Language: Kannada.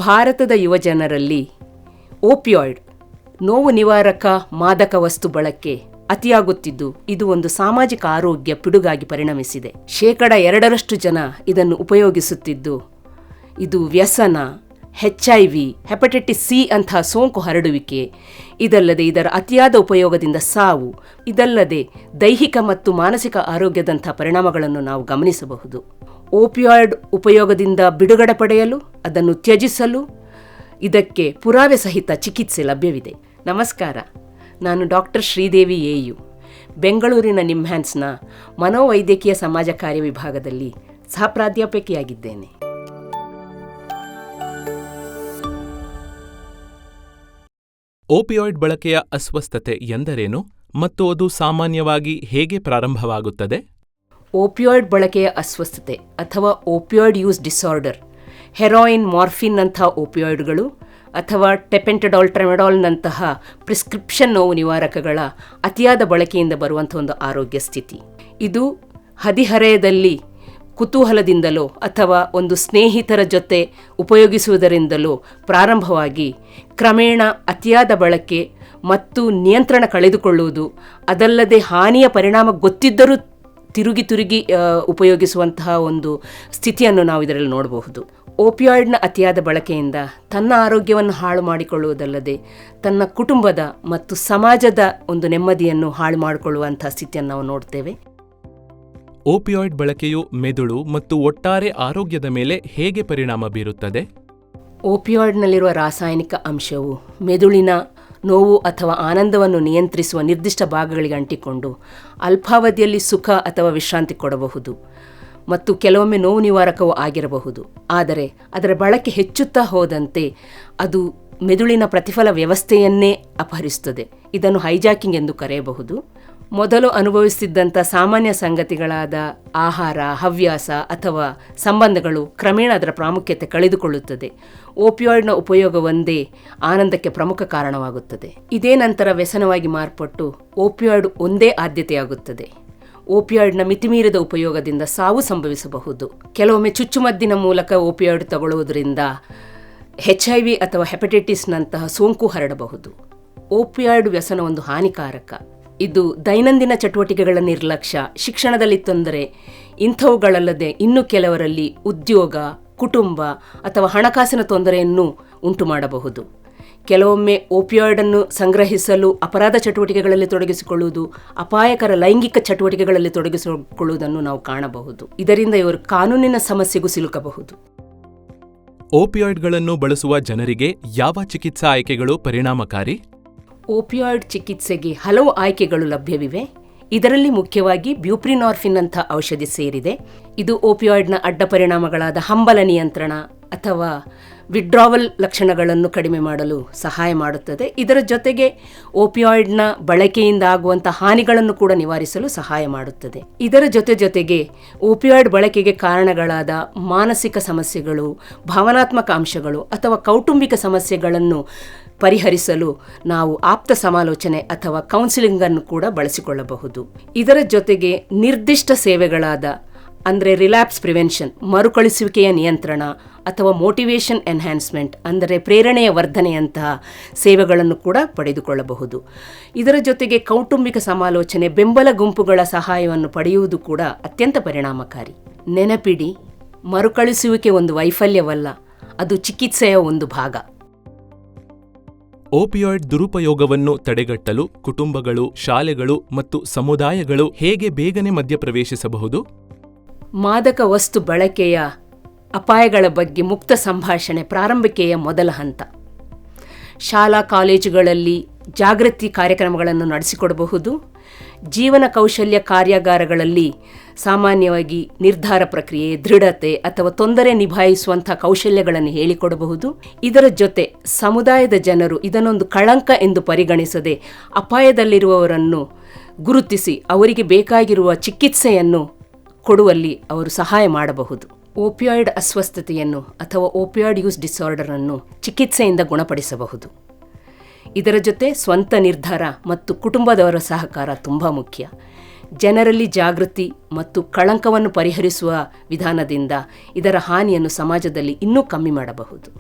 ಭಾರತದ ಯುವಜನರಲ್ಲಿ ಓಪಿಯಾಯ್ಡ್ ನೋವು ನಿವಾರಕ ಮಾದಕ ವಸ್ತು ಬಳಕೆ ಅತಿಯಾಗುತ್ತಿದ್ದು ಇದು ಒಂದು ಸಾಮಾಜಿಕ ಆರೋಗ್ಯ ಪಿಡುಗಾಗಿ ಪರಿಣಮಿಸಿದೆ. 2% ಜನ ಇದನ್ನು ಉಪಯೋಗಿಸುತ್ತಿದ್ದು ಇದು ವ್ಯಸನ, HIV, ಹೆಪಟೈಟಿಸ್ C ಅಂತಹ ಸೋಂಕು ಹರಡುವಿಕೆ, ಇದಲ್ಲದೆ ಇದರ ಅತಿಯಾದ ಉಪಯೋಗದಿಂದ ಸಾವು, ಇದಲ್ಲದೆ ದೈಹಿಕ ಮತ್ತು ಮಾನಸಿಕ ಆರೋಗ್ಯದಂಥ ಪರಿಣಾಮಗಳನ್ನು ನಾವು ಗಮನಿಸಬಹುದು. ಓಪಿಯಾಯ್ಡ್ ಉಪಯೋಗದಿಂದ ಬಿಡುಗಡೆ ಪಡೆಯಲು, ಅದನ್ನು ತ್ಯಜಿಸಲು ಇದಕ್ಕೆ ಪುರಾವೆ ಸಹಿತ ಚಿಕಿತ್ಸೆ ಲಭ್ಯವಿದೆ. ನಮಸ್ಕಾರ, ನಾನು ಡಾಕ್ಟರ್ ಶ್ರೀದೇವಿ AU, ಬೆಂಗಳೂರಿನ ನಿಮ್ಹ್ಯಾನ್ಸ್ನ ಮನೋವೈದ್ಯಕೀಯ ಸಮಾಜ ಕಾರ್ಯ ವಿಭಾಗದಲ್ಲಿ ಸಹ ಪ್ರಾಧ್ಯಾಪಕಿಯಾಗಿದ್ದೇನೆ. ಓಪಿಯಾಯ್ಡ್ ಬಳಕೆಯ ಅಸ್ವಸ್ಥತೆ ಎಂದರೇನು ಮತ್ತು ಅದು ಸಾಮಾನ್ಯವಾಗಿ ಹೇಗೆ ಪ್ರಾರಂಭವಾಗುತ್ತದೆ? ಓಪಿಯಾಯ್ಡ್ ಬಳಕೆಯ ಅಸ್ವಸ್ಥತೆ ಅಥವಾ opioid use disorder, heroin, morphine ನಂತಹ ಓಪಿಯಾಯ್ಡ್ಗಳು ಅಥವಾ ಟೆಪೆಂಟಡಾಲ್, ಟ್ರೆಮೆಡಾಲ್ನಂತಹ ಪ್ರಿಸ್ಕ್ರಿಪ್ಷನ್ ನೋವು ನಿವಾರಕಗಳ ಅತಿಯಾದ ಬಳಕೆಯಿಂದ ಬರುವಂಥ ಒಂದು ಆರೋಗ್ಯ ಸ್ಥಿತಿ. ಇದು ಹದಿಹರೆಯದಲ್ಲಿ ಕುತೂಹಲದಿಂದಲೋ ಅಥವಾ ಒಂದು ಸ್ನೇಹಿತರ ಜೊತೆ ಉಪಯೋಗಿಸುವುದರಿಂದಲೋ ಪ್ರಾರಂಭವಾಗಿ ಕ್ರಮೇಣ ಅತಿಯಾದ ಬಳಕೆ ಮತ್ತು ನಿಯಂತ್ರಣ ಕಳೆದುಕೊಳ್ಳುವುದು, ಅದಲ್ಲದೆ ಹಾನಿಯ ಪರಿಣಾಮ ಗೊತ್ತಿದ್ದರೂ ತಿರುಗಿ ಉಪಯೋಗಿಸುವಂತಹ ಒಂದು ಸ್ಥಿತಿಯನ್ನು ನಾವು ಇದರಲ್ಲಿ ನೋಡಬಹುದು. ಓಪಿಯಾಯ್ಡ್ನ ಅತಿಯಾದ ಬಳಕೆಯಿಂದ ತನ್ನ ಆರೋಗ್ಯವನ್ನು ಹಾಳು ಮಾಡಿಕೊಳ್ಳುವುದಲ್ಲದೆ ತನ್ನ ಕುಟುಂಬದ ಮತ್ತು ಸಮಾಜದ ಒಂದು ನೆಮ್ಮದಿಯನ್ನು ಹಾಳು ಮಾಡಿಕೊಳ್ಳುವಂತಹ ಸ್ಥಿತಿಯನ್ನು ನಾವು ನೋಡ್ತೇವೆ. ಓಪಿಯಾಯ್ಡ್ ಬಳಕೆಯು ಮೆದುಳು ಮತ್ತು ಒಟ್ಟಾರೆ ಆರೋಗ್ಯದ ಮೇಲೆ ಹೇಗೆ ಪರಿಣಾಮ ಬೀರುತ್ತದೆ? ಓಪಿಯಾಯ್ಡ್ನಲ್ಲಿರುವ ರಾಸಾಯನಿಕ ಅಂಶವು ಮೆದುಳಿನ ನೋವು ಅಥವಾ ಆನಂದವನ್ನು ನಿಯಂತ್ರಿಸುವ ನಿರ್ದಿಷ್ಟ ಭಾಗಗಳಿಗೆ ಅಂಟಿಕೊಂಡು ಅಲ್ಪಾವಧಿಯಲ್ಲಿ ಸುಖ ಅಥವಾ ವಿಶ್ರಾಂತಿ ಕೊಡಬಹುದು ಮತ್ತು ಕೆಲವೊಮ್ಮೆ ನೋವು ನಿವಾರಕವೂ ಆಗಿರಬಹುದು. ಆದರೆ ಅದರ ಬಳಕೆ ಹೆಚ್ಚುತ್ತಾ ಹೋದಂತೆ ಅದು ಮೆದುಳಿನ ಪ್ರತಿಫಲ ವ್ಯವಸ್ಥೆಯನ್ನೇ ಅಪಹರಿಸುತ್ತದೆ. ಇದನ್ನು ಹೈಜಾಕಿಂಗ್ ಎಂದು ಕರೆಯಬಹುದು. ಮೊದಲು ಅನುಭವಿಸುತ್ತಿದ್ದಂಥ ಸಾಮಾನ್ಯ ಸಂಗತಿಗಳಾದ ಆಹಾರ, ಹವ್ಯಾಸ ಅಥವಾ ಸಂಬಂಧಗಳು ಕ್ರಮೇಣ ಅದರ ಪ್ರಾಮುಖ್ಯತೆ ಕಳೆದುಕೊಳ್ಳುತ್ತದೆ. ಓಪಿಯಾಯ್ಡ್ನ ಉಪಯೋಗ ಒಂದೇ ಆನಂದಕ್ಕೆ ಪ್ರಮುಖ ಕಾರಣವಾಗುತ್ತದೆ. ಇದೇ ನಂತರ ವ್ಯಸನವಾಗಿ ಮಾರ್ಪಟ್ಟು ಓಪಿಯಾಯ್ಡ್ ಒಂದೇ ಆದ್ಯತೆಯಾಗುತ್ತದೆ. ಓಪಿಯಾಯ್ಡ್ನ ಮಿತಿಮೀರಿದ ಉಪಯೋಗದಿಂದ ಸಾವು ಸಂಭವಿಸಬಹುದು. ಕೆಲವೊಮ್ಮೆ ಚುಚ್ಚುಮದ್ದಿನ ಮೂಲಕ ಓಪಿಯಾಯ್ಡ್ ತಗೊಳ್ಳುವುದರಿಂದ HIV ಅಥವಾ ಹೆಪಟೈಟಿಸ್ನಂತಹ ಸೋಂಕು ಹರಡಬಹುದು. ಓಪಿಯಾಯ್ಡ್ ವ್ಯಸನ ಒಂದು ಹಾನಿಕಾರಕ. ಇದು ದೈನಂದಿನ ಚಟುವಟಿಕೆಗಳ ನಿರ್ಲಕ್ಷ್ಯ, ಶಿಕ್ಷಣದಲ್ಲಿ ತೊಂದರೆ, ಇಂಥವುಗಳಲ್ಲದೆ ಇನ್ನು ಕೆಲವರಲ್ಲಿ ಉದ್ಯೋಗ, ಕುಟುಂಬ ಅಥವಾ ಹಣಕಾಸಿನ ತೊಂದರೆಯನ್ನು ಉಂಟು ಮಾಡಬಹುದು. ಕೆಲವೊಮ್ಮೆ ಓಪಿಯಾಯ್ಡನ್ನು ಸಂಗ್ರಹಿಸಲು ಅಪರಾಧ ಚಟುವಟಿಕೆಗಳಲ್ಲಿ ತೊಡಗಿಸಿಕೊಳ್ಳುವುದು, ಅಪಾಯಕರ ಲೈಂಗಿಕ ಚಟುವಟಿಕೆಗಳಲ್ಲಿ ತೊಡಗಿಸಿಕೊಳ್ಳುವುದನ್ನು ನಾವು ಕಾಣಬಹುದು. ಇದರಿಂದ ಇವರು ಕಾನೂನಿನ ಸಮಸ್ಯೆಗೂ ಸಿಲುಕಬಹುದು. ಓಪಿಯಾಯ್ಡ್ಗಳನ್ನು ಬಳಸುವ ಜನರಿಗೆ ಯಾವ ಚಿಕಿತ್ಸಾ ಆಯ್ಕೆಗಳು ಪರಿಣಾಮಕಾರಿ? ಓಪಿಯಾಯ್ಡ್ ಚಿಕಿತ್ಸೆಗೆ ಹಲವು ಆಯ್ಕೆಗಳು ಲಭ್ಯವಿವೆ. ಇದರಲ್ಲಿ ಮುಖ್ಯವಾಗಿ ಬ್ಯೂಪ್ರಿನಾರ್ಫಿನ್ ಅಂಥ ಔಷಧಿ ಸೇರಿದೆ. ಇದು ಓಪಿಯಾಯ್ಡ್ನ ಅಡ್ಡ ಪರಿಣಾಮಗಳಾದ ಹಂಬಲ ನಿಯಂತ್ರಣ ಅಥವಾ ವಿಡ್ರಾವಲ್ ಲಕ್ಷಣಗಳನ್ನು ಕಡಿಮೆ ಮಾಡಲು ಸಹಾಯ ಮಾಡುತ್ತದೆ. ಇದರ ಜೊತೆಗೆ ಓಪಿಯಾಯ್ಡ್ನ ಬಳಕೆಯಿಂದ ಆಗುವಂಥ ಹಾನಿಗಳನ್ನು ಕೂಡ ನಿವಾರಿಸಲು ಸಹಾಯ ಮಾಡುತ್ತದೆ. ಇದರ ಜೊತೆಗೆ ಓಪಿಯಾಯ್ಡ್ ಬಳಕೆಗೆ ಕಾರಣಗಳಾದ ಮಾನಸಿಕ ಸಮಸ್ಯೆಗಳು, ಭಾವನಾತ್ಮಕ ಅಂಶಗಳು ಅಥವಾ ಕೌಟುಂಬಿಕ ಸಮಸ್ಯೆಗಳನ್ನು ಪರಿಹರಿಸಲು ನಾವು ಆಪ್ತ ಸಮಾಲೋಚನೆ ಅಥವಾ ಕೌನ್ಸಿಲಿಂಗನ್ನು ಕೂಡ ಬಳಸಿಕೊಳ್ಳಬಹುದು. ಇದರ ಜೊತೆಗೆ ನಿರ್ದಿಷ್ಟ ಸೇವೆಗಳಾದ ಅಂದರೆ ರಿಲ್ಯಾಪ್ಸ್ ಪ್ರಿವೆನ್ಷನ್, ಮರುಕಳಿಸುವಿಕೆಯ ನಿಯಂತ್ರಣ ಅಥವಾ ಮೋಟಿವೇಶನ್ ಎನ್ಹ್ಯಾನ್ಸ್ಮೆಂಟ್ ಅಂದರೆ ಪ್ರೇರಣೆಯ ವರ್ಧನೆಯಂತಹ ಸೇವೆಗಳನ್ನು ಕೂಡ ಪಡೆದುಕೊಳ್ಳಬಹುದು. ಇದರ ಜೊತೆಗೆ ಕೌಟುಂಬಿಕ ಸಮಾಲೋಚನೆ, ಬೆಂಬಲ ಗುಂಪುಗಳ ಸಹಾಯವನ್ನು ಪಡೆಯುವುದು ಕೂಡ ಅತ್ಯಂತ ಪರಿಣಾಮಕಾರಿ. ನೆನಪಿಡಿ, ಮರುಕಳಿಸುವಿಕೆ ಒಂದು ವೈಫಲ್ಯವಲ್ಲ, ಅದು ಚಿಕಿತ್ಸೆಯ ಒಂದು ಭಾಗ. ಓಪಿಯಾಯ್ಡ್ ದುರುಪಯೋಗವನ್ನು ತಡೆಗಟ್ಟಲು ಕುಟುಂಬಗಳು, ಶಾಲೆಗಳು ಮತ್ತು ಸಮುದಾಯಗಳು ಹೇಗೆ ಬೇಗನೆ ಮಧ್ಯಪ್ರವೇಶಿಸಬಹುದು? ಮಾದಕ ವಸ್ತು ಬಳಕೆಯ ಅಪಾಯಗಳ ಬಗ್ಗೆ ಮುಕ್ತ ಸಂಭಾಷಣೆ ಪ್ರಾರಂಭಿಕೆಯ ಮೊದಲ ಹಂತ. ಶಾಲಾ ಕಾಲೇಜುಗಳಲ್ಲಿ ಜಾಗೃತಿ ಕಾರ್ಯಕ್ರಮಗಳನ್ನು ನಡೆಸಿಕೊಡಬಹುದು. ಜೀವನ ಕೌಶಲ್ಯ ಕಾರ್ಯಾಗಾರಗಳಲ್ಲಿ ಸಾಮಾನ್ಯವಾಗಿ ನಿರ್ಧಾರ ಪ್ರಕ್ರಿಯೆ, ದೃಢತೆ ಅಥವಾ ತೊಂದರೆ ನಿಭಾಯಿಸುವಂಥ ಕೌಶಲ್ಯಗಳನ್ನು ಹೇಳಿಕೊಡಬಹುದು. ಇದರ ಜೊತೆ ಸಮುದಾಯದ ಜನರು ಇದನ್ನೊಂದು ಕಳಂಕ ಎಂದು ಪರಿಗಣಿಸದೆ ಅಪಾಯದಲ್ಲಿರುವವರನ್ನು ಗುರುತಿಸಿ ಅವರಿಗೆ ಬೇಕಾಗಿರುವ ಚಿಕಿತ್ಸೆಯನ್ನು ಕೊಡುವಲ್ಲಿ ಅವರು ಸಹಾಯ ಮಾಡಬಹುದು. ಓಪಿಯಾಯ್ಡ್ ಅಸ್ವಸ್ಥತೆಯನ್ನು ಅಥವಾ ಓಪಿಯಾಯ್ಡ್ ಯೂಸ್ ಡಿಸಾರ್ಡರ್ ಅನ್ನು ಚಿಕಿತ್ಸೆಯಿಂದ ಗುಣಪಡಿಸಬಹುದು. ಇದರ ಜೊತೆ ಸ್ವಂತ ನಿರ್ಧಾರ ಮತ್ತು ಕುಟುಂಬದವರ ಸಹಕಾರ ತುಂಬ ಮುಖ್ಯ. ಜನರಲ್ಲಿ ಜಾಗೃತಿ ಮತ್ತು ಕಳಂಕವನ್ನು ಪರಿಹರಿಸುವ ವಿಧಾನದಿಂದ ಇದರ ಹಾನಿಯನ್ನು ಸಮಾಜದಲ್ಲಿ ಇನ್ನೂ ಕಮ್ಮಿ ಮಾಡಬಹುದು.